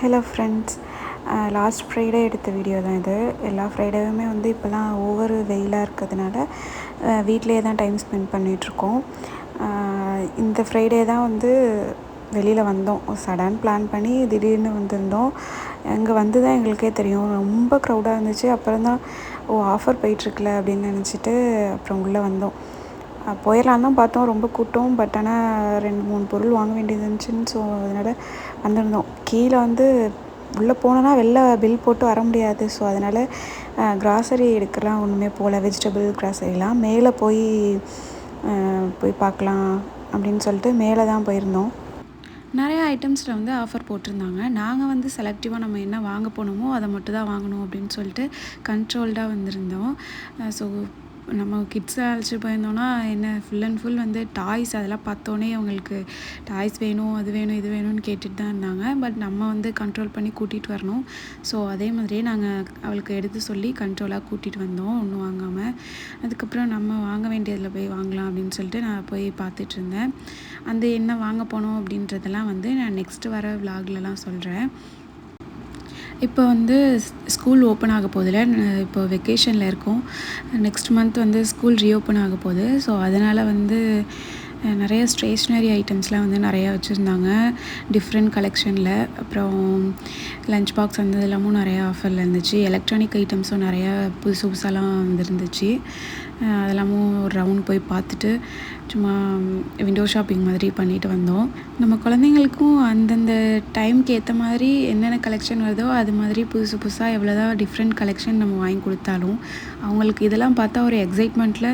Hello friends, last Friday எடுத்த video தான் இது. எல்லா ஃப்ரைடேவுமே வந்து இப்போலாம் ஒவ்வொரு வெயிலாக இருக்கிறதுனால வீட்டிலே தான் டைம் ஸ்பெண்ட் பண்ணிகிட்ருக்கோம். இந்த ஃப்ரைடே தான் வந்து வெளியில் வந்தோம். சடன் பிளான் பண்ணி திடீர்னு வந்திருந்தோம். அங்கே வந்து தான் எங்களுக்கே தெரியும், ரொம்ப க்ரௌடாக இருந்துச்சு. அப்புறம் தான் ஆஃபர் போயிட்டுருக்குல அப்படின்னு நினச்சிட்டு அப்புறம் உள்ளே வந்தோம். போயிடலாம் தான் பார்த்தோம், ரொம்ப கூட்டம். பட் ஆனால் 2-3 பொருள் வாங்க வேண்டியது இருந்துச்சுன்னு ஸோ அதனால் வந்திருந்தோம். கீழே வந்து உள்ளே போனோன்னா வெளில பில் போட்டு வர முடியாது. ஸோ அதனால் க்ராசரி எடுக்கலாம் ஒன்றுமே போகல. வெஜிடபிள் க்ராசரிலாம் மேலே போய் பார்க்கலாம் அப்படின்னு சொல்லிட்டு மேலே தான் போயிருந்தோம். நிறையா ஐட்டம்ஸில் வந்து ஆஃபர் போட்டிருந்தாங்க. நாங்கள் வந்து செலக்டிவாக நம்ம என்ன வாங்க போனோமோ அதை மட்டும் தான் வாங்கணும் அப்படின்னு சொல்லிட்டு கண்ட்ரோல்டாக வந்திருந்தோம். ஸோ நம்ம கிட்ஸை அழைச்சி போயிருந்தோன்னா என்ன ஃபுல் அண்ட் ஃபுல் வந்து டாய்ஸ் அதெல்லாம் பார்த்தோன்னே அவங்களுக்கு டாய்ஸ் வேணும், அது வேணும், இது வேணும்னு கேட்டுட்டு தான் இருந்தாங்க. பட் நம்ம வந்து கண்ட்ரோல் பண்ணி கூட்டிகிட்டு வரணும். ஸோ அதே மாதிரியே நாங்கள் அவளுக்கு எடுத்து சொல்லி கண்ட்ரோலாக கூட்டிகிட்டு வந்தோம், ஒன்றும் வாங்காமல். அதுக்கப்புறம் நம்ம வாங்க வேண்டியதில் போய் வாங்கலாம் அப்படின்னு சொல்லிட்டு நான் போய் பார்த்துட்டு இருந்தேன். அந்த என்ன வாங்க போனோம் அப்படின்றதெல்லாம் வந்து நான் நெக்ஸ்ட்டு வர விலாக்லலாம் சொல்கிறேன். இப்போ வந்து ஸ்கூல் ஓப்பன் ஆக போகுதுல, இப்போ வெக்கேஷனில் இருக்கோம். நெக்ஸ்ட் மந்த் வந்து ஸ்கூல் ரீஓப்பன் ஆக போகுது. ஸோ அதனால் வந்து நிறைய ஸ்டேஷ்னரி ஐட்டம்ஸ்லாம் வந்து நிறையா வச்சுருந்தாங்க டிஃப்ரெண்ட் கலெக்ஷனில். அப்புறம் லஞ்ச் பாக்ஸ் அந்த இதெல்லாமும் நிறையா ஆஃபரில் இருந்துச்சு. எலக்ட்ரானிக் ஐட்டம்ஸும் நிறையா புதுசு புதுசாலாம் வந்துருந்துச்சு. அதெல்லாமும் ஒரு ரவுண்ட் போய் பார்த்துட்டு சும்மா விண்டோ ஷாப்பிங் மாதிரி பண்ணிட்டு வந்தோம். நம்ம குழந்தைங்களுக்கும் அந்தந்த டைமுக்கு ஏற்ற மாதிரி என்னென்ன கலெக்ஷன் வருதோ அது மாதிரி புதுசு புதுசாக எவ்வளோதான் டிஃப்ரெண்ட் கலெக்ஷன் நம்ம வாங்கி கொடுத்தாலும் அவங்களுக்கு இதெல்லாம் பார்த்தா ஒரு எக்ஸைட்மெண்ட்டில்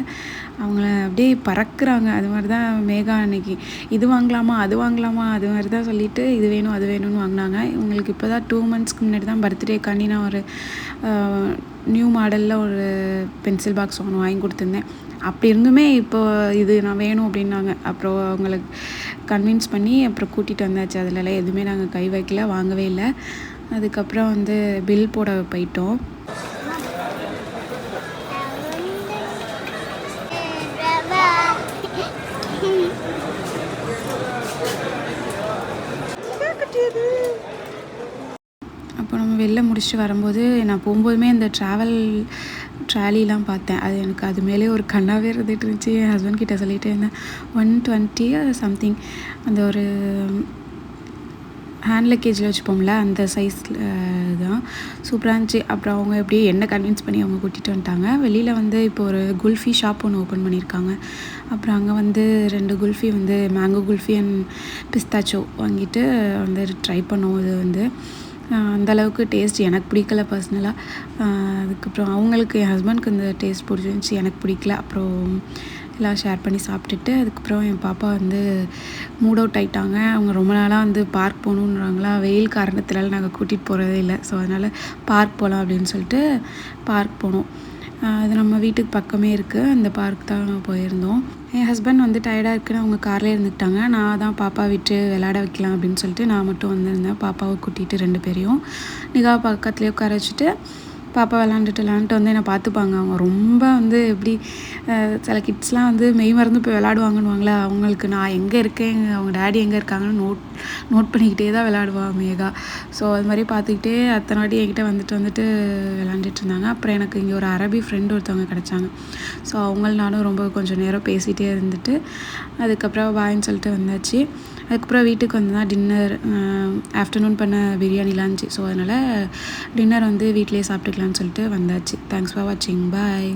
அவங்கள அப்படியே பறக்கிறாங்க. அது மாதிரி தான் மேகா அன்னைக்கு இது வாங்கலாமா அது வாங்கலாமா அது மாதிரி தான் சொல்லிவிட்டு இது வேணும் அது வேணும்னு வாங்கினாங்க. இவங்களுக்கு இப்போ தான் 2 monthsக்கு முன்னாடி தான் பர்த்டேக்காண்டி நான் ஒரு நியூ மாடலில் ஒரு பென்சில் பாக்ஸ் ஒன்று வாங்கி கொடுத்துருந்தேன். அப்படி இருந்துமே இப்போ இது நான் வேணும் அப்படின்னாங்க. அப்புறம் அவங்களுக்கு கன்வின்ஸ் பண்ணி அப்புறம் கூட்டிகிட்டு வந்தாச்சு. அதிலலாம் எதுவுமே நாங்கள் கை வைக்கல, வாங்கவே இல்லை. அதுக்கப்புறம் வந்து பில் போட போயிட்டோம். அப்போ நம்ம வெளில முடிச்சுட்டு வரும்போது நான் போகும்போதுமே இந்த ட்ராலிலாம் பார்த்தேன். அது எனக்கு அது மேலே ஒரு கண்ணாகவே இருந்துகிட்டு இருந்துச்சு. என் ஹஸ்பண்ட் கிட்ட சொல்லிகிட்டே இருந்தேன். 120 சம்திங் அந்த ஒரு ஹேண்ட் லக்கேஜில் வச்சுப்போம்ல அந்த சைஸில் தான் சூப்பராக இருந்துச்சு. அப்புறம் அவங்க எப்படி என்ன கன்வின்ஸ் பண்ணி அவங்க கூட்டிகிட்டு வந்துட்டாங்க. வெளியில் வந்து இப்போ ஒரு குல்ஃபி ஷாப் ஒன்று ஓப்பன் பண்ணியிருக்காங்க. அப்புறம் அங்கே வந்து 2 குல்ஃபி வந்து மேங்கோ குல்ஃபி அண்ட் பிஸ்தாச்சோ வாங்கிட்டு வந்து ட்ரை பண்ணோம். இது வந்து அந்தளவுக்கு டேஸ்ட் எனக்கு பிடிக்கல பர்சனலாக. அதுக்கப்புறம் அவங்களுக்கு என் ஹஸ்பண்ட்க்கு இந்த டேஸ்ட் பிடிச்சிருந்துச்சி, எனக்கு பிடிக்கல. அப்புறம் எல்லாம் ஷேர் பண்ணி சாப்பிட்டுட்டு அதுக்கப்புறம் என் பாப்பா வந்து மூட் அவுட் ஆகிட்டாங்க. அவங்க ரொம்ப நாளாக வந்து பார்க் போகணுன்றாங்களா. வெயில் காரணத்தினால நாங்கள் கூட்டிகிட்டு போகிறதே இல்லை. ஸோ அதனால் பார்க் போகலாம் அப்படின்னு சொல்லிட்டு பார்க் போனோம். அது நம்ம வீட்டுக்கு பக்கமே இருக்குது. அந்த பார்க் தான் போயிருந்தோம். என் ஹஸ்பண்ட் வந்து டயர்டாக இருக்குன்னு அவங்க கார்லேயே இருந்துக்கிட்டாங்க. நான் தான் பாப்பா விட்டு விளையாட வைக்கலாம் அப்படின்னு சொல்லிட்டு நான் மட்டும் வந்திருந்தேன். பாப்பாவை கூட்டிகிட்டு 2 பேரையும் நிகா பக்கத்துலேயே உட்கார வச்சுட்டு பாப்பா விளாண்டுட்டு வந்து என்னை பார்த்துப்பாங்க. அவங்க ரொம்ப வந்து எப்படி சில கிட்ஸ்லாம் வந்து மெய் மறந்து போய் விளாடுவாங்கன்னுவாங்களே, அவங்களுக்கு நான் எங்கே இருக்கேன் அவங்க டேடி எங்கே இருக்காங்கன்னு நோட் பண்ணிக்கிட்டே தான் விளாடுவாள் மேகா. ஸோ அது மாதிரி பார்த்துக்கிட்டே அத்தனை வாட்டி என்கிட்ட வந்துட்டு விளாண்டுட்டு இருந்தாங்க. அப்புறம் எனக்கு இங்கே ஒரு அரபி ஃப்ரெண்டு ஒருத்தவங்க கிடச்சாங்க. ஸோ அவங்களும் நானும் ரொம்ப கொஞ்சம் நேரம் பேசிகிட்டே இருந்துட்டு அதுக்கப்புறம் பாயின்னு சொல்லிட்டு வந்தாச்சு. அதுக்கப்புறம் வீட்டுக்கு வந்து தான் டின்னர் ஆஃப்டர்நூன் பண்ண பிரியாணிலாம் இருந்துச்சு. ஸோ அதனால் டின்னர் வந்து வீட்டிலே சாப்பிட்டுக்கலான்னு சொல்லிட்டு வந்தாச்சு. தேங்க்ஸ் ஃபார் வாட்சிங். பாய்.